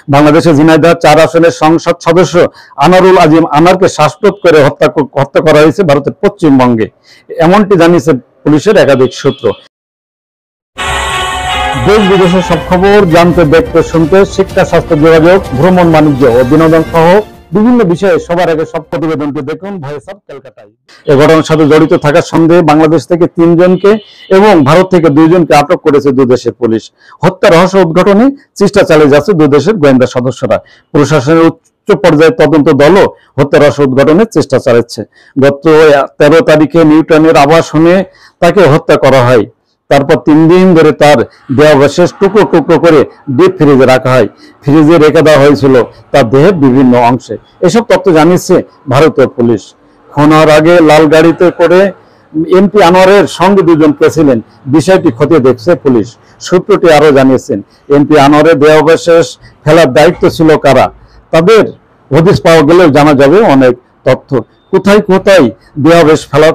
বাংলাদেশের ঝিনাইদহ 4 আসনের সংসদ সদস্য আনারুল আজিম আনারকে শ্বাসরোধ করে হত্যা করা হয়েছে ভারতের পশ্চিমবঙ্গে, এমনটি জানিয়েছে পুলিশের একাধিক সূত্র। দেশ বিদেশের সব খবর জানতে, দেখতে, শুনতে শিক্ষা, স্বাস্থ্য, যোগাযোগ, ভ্রমণ, বাণিজ্য ও বিনোদন সহ বিভিন্ন বিষয়ে সবার আগে সব প্রতিবেদনটি দেখুন ভয়েস অফ কলকাতায়। এ ঘটনার সাথে জড়িত থাকার সন্দেহে বাংলাদেশ থেকে 3 জনকে এবং ভারত থেকে 2 জনকে আটক করেছে দুই দেশের পুলিশ। হত্যা রহস্য উদ্ঘাটনে চেষ্টা চালিয়ে যাচ্ছে দুই দেশের গোয়েন্দা সদস্যরা। প্রশাসনের উচ্চ পর্যায়ের তদন্ত দলও হত্যা রহস্য উদ্ঘাটনের চেষ্টা চালাচ্ছে। গত 13 তারিখে নিউটনের আবাসনে তাকে হত্যা করা হয়। তারপর 3 দিন ধরে তার দেহাবশেষ টুকরো টুকরো করে ডিপ ফ্রিজে রাখা হয়। ফ্রিজে রেখে দেওয়া হয়েছিল তার দেহের বিভিন্ন অংশে। এসব তথ্য জানিয়েছে ভারতীয় পুলিশ। খুন হওয়ার আগে লাল গাড়িতে করে এমপি আনোয়ারের সঙ্গে 2 জন গেছিলেন, বিষয়টি খতিয়ে দেখছে পুলিশ। সূত্রটি আরো জানিয়েছেন, এমপি আনোয়ারের দেহাবশেষ ফেলার দায়িত্ব ছিল কারা, তাদের হদিস পাওয়া গেলেও জানা যাবে অনেক তথ্য। কোথায় কোথায় দেহাবশেষ ফেলা,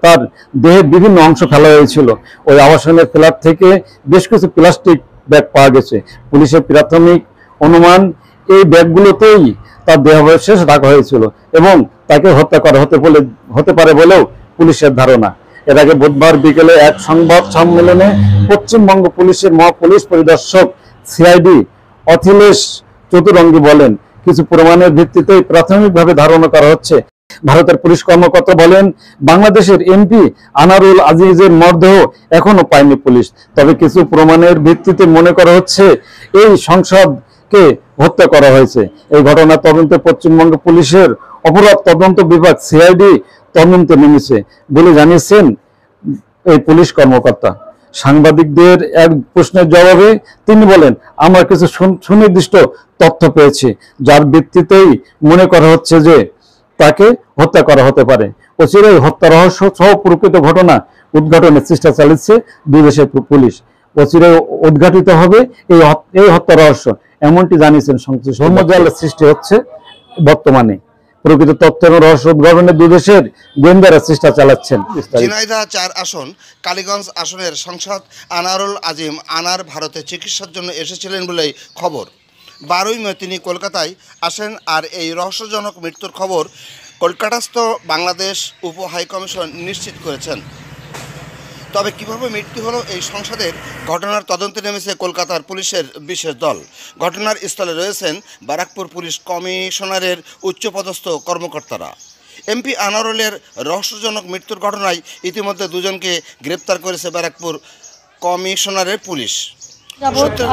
তার দেহের বিভিন্ন অংশ ফেলা হয়েছিল। ওই আবাসনের ফ্ল্যাট থেকে বেশ কিছু প্লাস্টিক ব্যাগ পাওয়া গেছে। পুলিশের প্রাথমিক অনুমান এই ব্যাগগুলোতেই তার দেহাবশেষ রাখা হয়েছিল এবং তাকে হত্যা করা হতে পারে বলেও পুলিশের ধারণা। এর আগে বুধবার বিকেলে এক সংবাদ সম্মেলনে পশ্চিমবঙ্গ পুলিশের মহাপুলিশ পরিদর্শক সিআইডি অখিলেশ চতুরঙ্গী বলেন, কিছু প্রমাণের ভিত্তিতেই প্রাথমিকভাবে ধারণা করা হচ্ছে। ভারতের পুলিশ কর্মকর্তা বলেন, বাংলাদেশের এমপি আনারুল আজিজের মরদেহ এখনো পায়নি পুলিশ, তবে কিছু প্রমাণের ভিত্তিতে মনে করা হচ্ছে এই সংসদকে হত্যা করা হয়েছে। এই ঘটনার তদন্তে পশ্চিমবঙ্গ পুলিশের অপরাধ তদন্ত বিভাগ সিআইডি তদন্তে নেমেছে বলে জানিয়েছেন এই পুলিশ কর্মকর্তা। সাংবাদিকদের এক প্রশ্নের জবাবে তিনি বলেন, আমরা কিছু সুনির্দিষ্ট তথ্য পেয়েছি যার ভিত্তিতেই মনে করা হচ্ছে যে তাকে হত্যা করা হতে পারে। অচিরেই হত্যা রহস্য সহ প্রকৃত ঘটনা উদ্ঘাটনের চেষ্টা চালিয়েছে দুই দেশের পুলিশ। অচিরেই উদ্ঘাটিত হবে এই হত্যা রহস্য, এমনটি জানিয়েছেন সংশ্লিষ্ট। ধর্মজালের সৃষ্টি হচ্ছে বর্তমানে। প্রকৃত তথ্য এবং রহস্য উদ্ঘাটনের দুই দেশের গোয়েন্দারা চেষ্টা চালাচ্ছেন। ঝিনাইদহ 4 আসন কালীগঞ্জ আসনের সাংসদ আনারুল আজিম আনার ভারতে চিকিৎসার জন্য এসেছিলেন বলেই খবর। 12ই মে তিনি কলকাতায় আসেন। আর এই রহস্যজনক মৃত্যুর খবর কলকাতাস্থ বাংলাদেশ উপ হাইকমিশন নিশ্চিত করেছেন। তবে কিভাবে মৃত্যু হলো এই সংসদের ঘটনার তদন্তে নেমেছে কলকাতার পুলিশের বিশেষ দল। ঘটনার স্থলে রয়েছেন ব্যারাকপুর পুলিশ কমিশনারের উচ্চপদস্থ কর্মকর্তারা। এমপি আনারুলের রহস্যজনক মৃত্যুর ঘটনায় ইতিমধ্যে 2 জনকে গ্রেপ্তার করেছে ব্যারাকপুর কমিশনারের পুলিশ।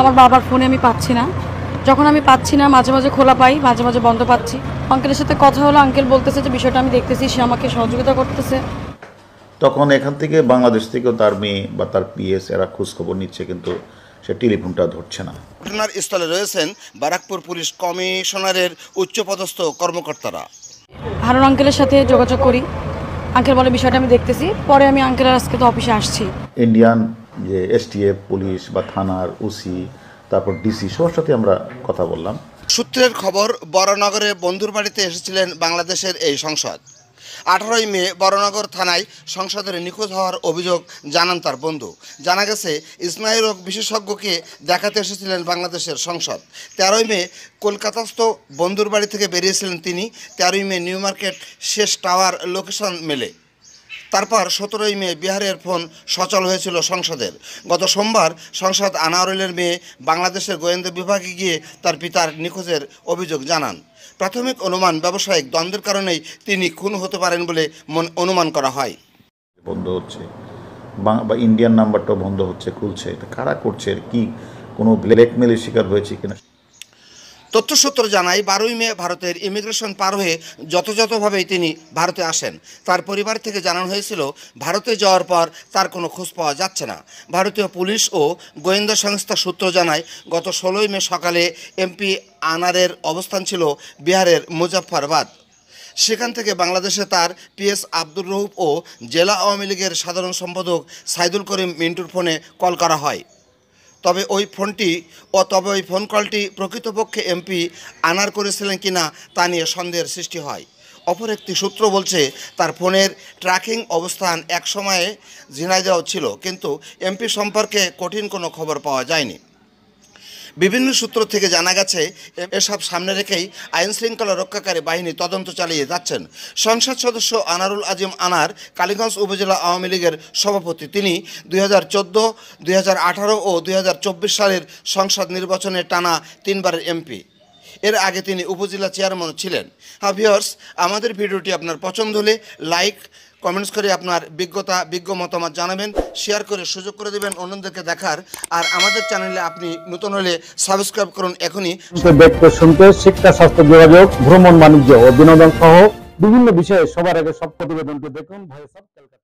আমার বাবার ফোনে আমি পাচ্ছি না, যখন আমি পাচ্ছি না মাঝে মাঝে খোলা পাই, মাঝে মাঝে বন্ধ পাচ্ছি। আঙ্কেলের সাথে কথা হলো, আঙ্কেল বলতেছে যে বিষয়টা আমি দেখতেছি, সে আমাকে সহযোগিতা করতেছে। তখন এখান থেকে বাংলাদেশ থেকেও তার মেয়ে বা তার পিএস এরা খোঁজখবর নিচ্ছে, কিন্তু সে টেলিফোনটা ধরছে না। ঘটনার স্থলে রয়েছেন ব্যারাকপুর পুলিশ কমিশনারের উচ্চপদস্থ কর্মকর্তারা। হারুন আঙ্কেলের সাথে যোগাযোগ করি, আঙ্কেল বলে বিষয়টা আমি দেখতেছি। পরে আমি আঙ্কেলের আজকে তো অফিসে আসছি। ইন্ডিয়ান যে এসটিএফ পুলিশ বা থানার ওসি, তারপর ডিসি, সবার সাথে আমরা কথা বললাম। সূত্রের খবর, বড়নগরে বন্ধুর বাড়িতে এসেছিলেন বাংলাদেশের এই সংসদ। 18ই মে বড়নগর থানায় সংসদের নিখোঁজ হওয়ার অভিযোগ জানান তার বন্ধু। জানা গেছে স্নায়ুরোগ বিশেষজ্ঞকে দেখাতে এসেছিলেন বাংলাদেশের সংসদ। 13ই মে কলকাতাস্থ বন্ধুর বাড়ি থেকে বেরিয়েছিলেন তিনি। 13ই মে নিউ মার্কেট শেষ টাওয়ার লোকেশন মেলে। তারপর 17ই মে বিহারের ফোন সচল হয়েছিল সংসদের। গত সোমবার সংসদ আনারুলের মেয়ে বাংলাদেশের গোয়েন্দা বিভাগে গিয়ে তার পিতার নিখোঁজের অভিযোগ জানান। প্রাথমিক অনুমান, ব্যবসায়িক দ্বন্দ্বের কারণেই তিনি খুন হতে পারেন বলে অনুমান করা হয়। বন্ধ হচ্ছে বা ইন্ডিয়ান নাম্বারটাও বন্ধ হচ্ছে, খুলছে, এটা কারা করছে, কি কোনো ব্ল্যাকমেলের শিকার হয়েছে কিনা। তথ্যসূত্র জানায়, 12ই মে ভারতের ইমিগ্রেশন পার হয়ে যথাযথভাবেই তিনি ভারতে আসেন। তার পরিবার থেকে জানানো হয়েছিল ভারতে যাওয়ার পর তার কোনো খোঁজ পাওয়া যাচ্ছে না। ভারতীয় পুলিশ ও গোয়েন্দা সংস্থা সূত্র জানায়, গত 16ই মে সকালে এমপি আনারের অবস্থান ছিল বিহারের মুজফ্ফরবাদ। সেখান থেকে বাংলাদেশে তার পিএস আব্দুর রউফ ও জেলা আওয়ামী লীগের সাধারণ সম্পাদক সাইদুল করিম মিন্টুর ফোনে কল করা হয়। তবে ওই ফোন কলটি প্রকৃতপক্ষে এমপি আনার করেছিলেন কিনা তা নিয়ে সন্দেহের সৃষ্টি হয়। অপর একটি সূত্র বলছে, তার ফোনের ট্র্যাকিং অবস্থান এক সময়ে ঝিনাইদহ ছিল, কিন্তু এমপি সম্পর্কে কঠিন কোনো খবর পাওয়া যায়নি। বিভিন্ন সূত্র থেকে জানা গেছে এসব সামনে রেখেই আইন শৃঙ্খলা রক্ষাকারী বাহিনী তদন্ত চালিয়ে যাচ্ছেন। সংসদ সদস্য আনারুল আজিম আনার কালীগঞ্জ উপজেলা আওয়ামী লীগের সভাপতি। তিনি 2014, 2018 ও 2024 সালের সংসদ নির্বাচনে টানা 3 বারের এমপি। এর আগে তিনি উপজেলা চেয়ারম্যানও ছিলেন। ভিউয়ার্স, আমাদের ভিডিওটি আপনার পছন্দ হলে লাইক কমেন্টস করে আপনার বিজ্ঞ মতামত জানাবেন, শেয়ার করে সুযোগ করে দেবেন অন্যদেরকে দেখার। আর আমাদের চ্যানেলে আপনি নতুন হলে সাবস্ক্রাইব করুন এখনই। দেখতে শুনতে শিক্ষা, স্বাস্থ্য, যোগাযোগ, ভ্রমণ, বাণিজ্য ও বিনোদন সহ বিভিন্ন বিষয়ে সবার আগে সব প্রতিবেদনটি দেখুন ভয়েস অফ ক্যালকাটা।